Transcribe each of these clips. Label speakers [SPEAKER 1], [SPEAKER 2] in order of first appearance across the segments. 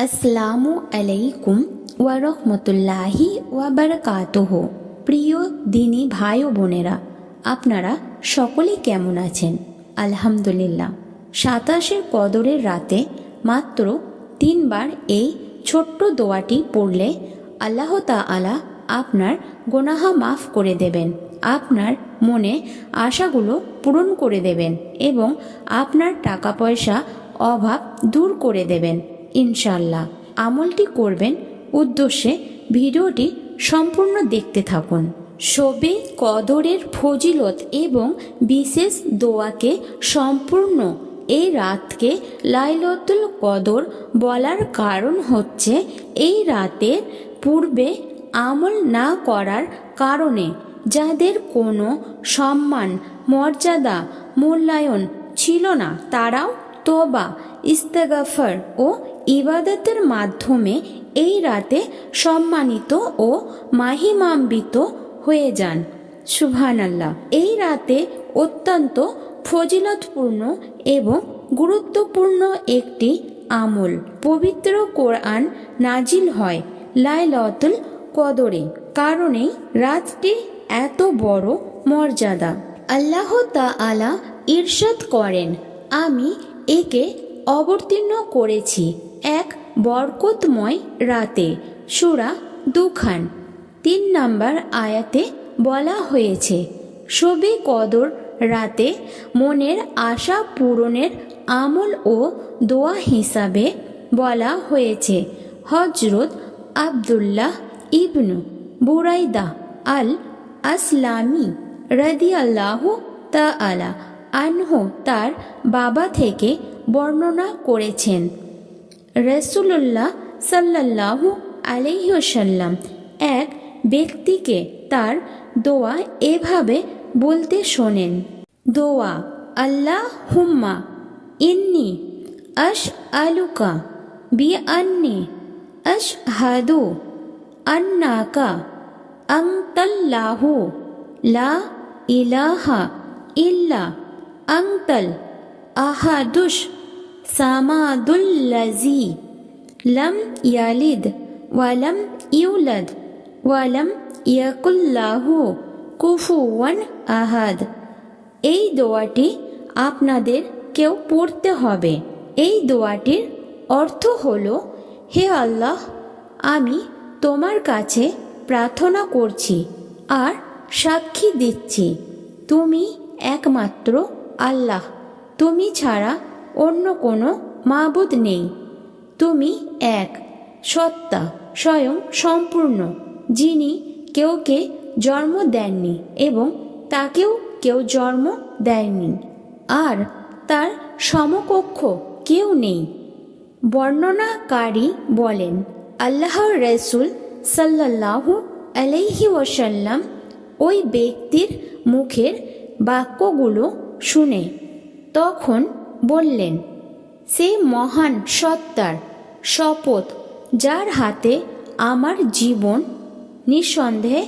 [SPEAKER 1] আসসালামু আলাইকুম ওয়া রাহমাতুল্লাহি ওয়া বারাকাতুহু। প্রিয় দিনী ভাই ও বোনেরা, আপনারা সকলে কেমন আছেন? আলহামদুলিল্লাহ। 27 কদরের রাতে মাত্র 3 বার এই ছোট্ট দোয়াটি পড়লে আল্লাহ তাআলা আপনার গুনাহ মাফ করে দেবেন, আপনার মনে আশাগুলো পূরণ করে দেবেন এবং আপনার টাকা পয়সা অভাব দূর করে দেবেন ইনশাল্লাহ। আমলটি করবেন উদ্দেশ্যে ভিডিওটি সম্পূর্ণ দেখতে থাকুন। শবে কদরের ফজিলত এবং বিশেষ দোয়াকে সম্পূর্ণ এই রাতকে লাইলাতুল কদর বলার কারণ হচ্ছে এই রাতের পূর্বে আমল না করার কারণে যাদের কোনো সম্মান মর্যাদা মূল্যায়ন ছিল না, তারাও তওবা ইস্তেগফার ও ইবাদতের মাধ্যমে এই রাতে সম্মানিত ও মাহিমান্বিত হয়ে যান। সুবহানাল্লাহ। এই রাতে অত্যন্ত ফজিলতপূর্ণ এবং গুরুত্বপূর্ণ একটি আমল, পবিত্র কোরআন নাজিল হয় লাইলাতুল কদরে, কারণেই রাতটি এত বড় মর্যাদা। আল্লাহ তাআলা ইরশাদ করেন, আমি একে অবতীর্ণ করেছি এক বরকতময় রাতে। সূরা দুখান 3 নম্বর আয়াতে বলা হয়েছে, শবে কদর রাতে মনের আশা পূরণের আমল ও দোয়া হিসাবে বলা হয়েছে হযরত আব্দুল্লাহ ইবনু বুরাইদা আল আসলামি রাদিয়াল্লাহু তাআলা আনহু তার বাবা থেকে বর্ণনা করেছেন, রাসূলুল্লাহ সাল্লাল্লাহু আলাইহি ওয়াসাল্লাম এক ব্যক্তিকে তার দোয়া এভাবে বলতে শোনেন। দোয়া, আল্লাহুম্মা ইন্নী আসআলুকা বিআন্নী আশহাদু আন্নাকা আনতাল্লাহু লা ইলাহা ইল্লা আনতাল আহাদুস সামাদুল্লাযী লাম ইয়ালিদ ওয়া লাম ইউলাদ ওয়া লাম ইয়াকুল লাহু কুফুওয়ান আহাদ। এই দোয়াটি আপনাদের কেউ পড়তে হবে। এই দোয়াটির অর্থ হলো, হে আল্লাহ, আমি তোমার কাছে প্রার্থনা করছি আর সাক্ষী দিচ্ছি, তুমি একমাত্র আল্লাহ, তুমি ছাড়া অন্য কোনো মাবুদ নেই, তুমি এক সত্তা স্বয়ং সম্পূর্ণ, যিনি কেউকে জন্ম দেননি এবং তাকেও কেউ জন্ম দেয়নি, আর তার সমকক্ষ কেউ নেই। বর্ণনাকারী বলেন, আল্লাহর রাসূল সাল্লাল্লাহু আলাইহি ওয়াসাল্লাম ওই ব্যক্তির মুখের বাক্যগুলো শুনে তখন বললেন, সে মহান সত্তার শপথ যার হাতে আমার জীবন, নিঃসন্দেহে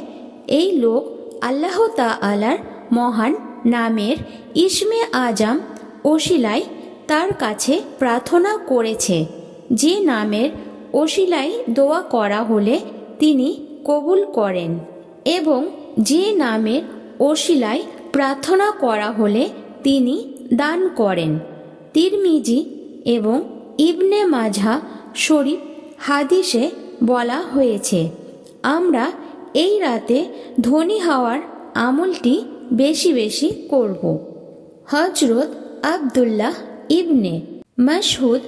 [SPEAKER 1] এই লোক আল্লাহ তাআলার মহান নামের ইসমে আজম ওসিলায় তার কাছে প্রার্থনা করেছে, যে নামের ওসিলায় দোয়া করা হলে তিনি কবুল করেন এবং যে নামের ওসিলায় প্রার্থনা করা হলে তিনি দান করেন। তিরমিজি এবং ইবনে মাজাহ শরীফ হাদিসে বলা হয়েছে, আমরা এই রাতে ধনী হওয়ার আমলটি বেশি বেশি করব। হযরত আব্দুল্লাহ ইবনে মাসউদ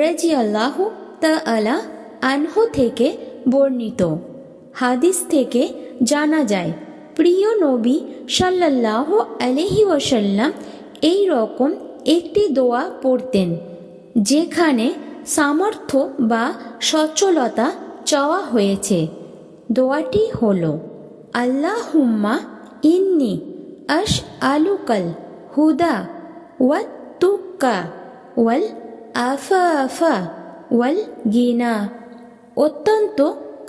[SPEAKER 1] রাদিয়াল্লাহু তাআলা আনহু থেকে বর্ণিত হাদিস থেকে জানা যায়, প্রিয় নবী সাল্লাল্লাহু আলাইহি ওয়াসাল্লাম এই রকম একটি দোয়া পড়তেন, যেখানে সামর্থ্য বা সচ্ছলতা চাওয়া হয়েছে। দোয়াটি হলো, আল্লাহুম্মা ইন্নী আসআলুকাল হুদা ওয়াত তুক্কা ওয়াল আফাফা ওয়াল গিনা। অত্যন্ত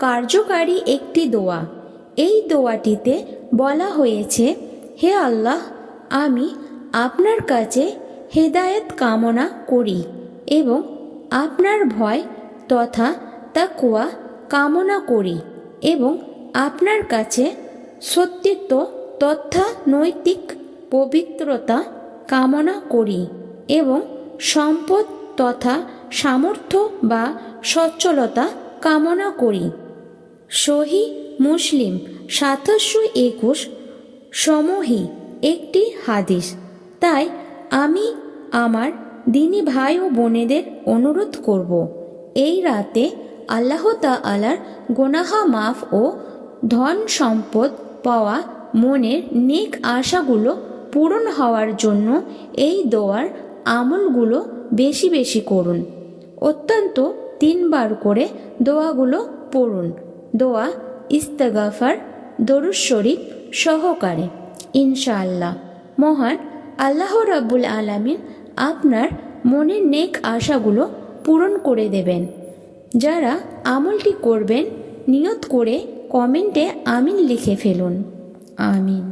[SPEAKER 1] কার্যকারী একটি দোয়া। এই দোয়াটিতে বলা হয়েছে, হে আল্লাহ, আমি আপনার কাছে হেদায়েত কামনা করি এবং আপনার ভয় তথা তাকওয়া কামনা করি এবং আপনার কাছে সত্যিত্ব তথা নৈতিক পবিত্রতা কামনা করি এবং সম্পদ তথা সামর্থ্য বা সচ্ছলতা কামনা করি। সহি মুসলিম ৭২১ সমহি একটি হাদিস। তাই আমি আমার দিনী ভাই ও বোনেদের অনুরোধ করব, এই রাতে আল্লাহ তাআলার গুনাহ মাফ ও ধন সম্পদ পাওয়া মনের নেক আশাগুলো পূরণ হওয়ার জন্য এই দোয়ার আমলগুলো বেশি বেশি করুন। অত্যন্ত ৩ বার করে দোয়াগুলো পড়ুন, দোয়া ইস্তেগফার দরুদ শরীফ সহকারে। ইনশাআল্লাহ মহান আল্লাহ রাব্বুল আলামিন আপনার মনের নেক আশাগুলো পূরণ করে দেবেন। যারা আমলটি করবেন নিয়ত করে কমেন্টে আমিন লিখে ফেলুন। আমিন।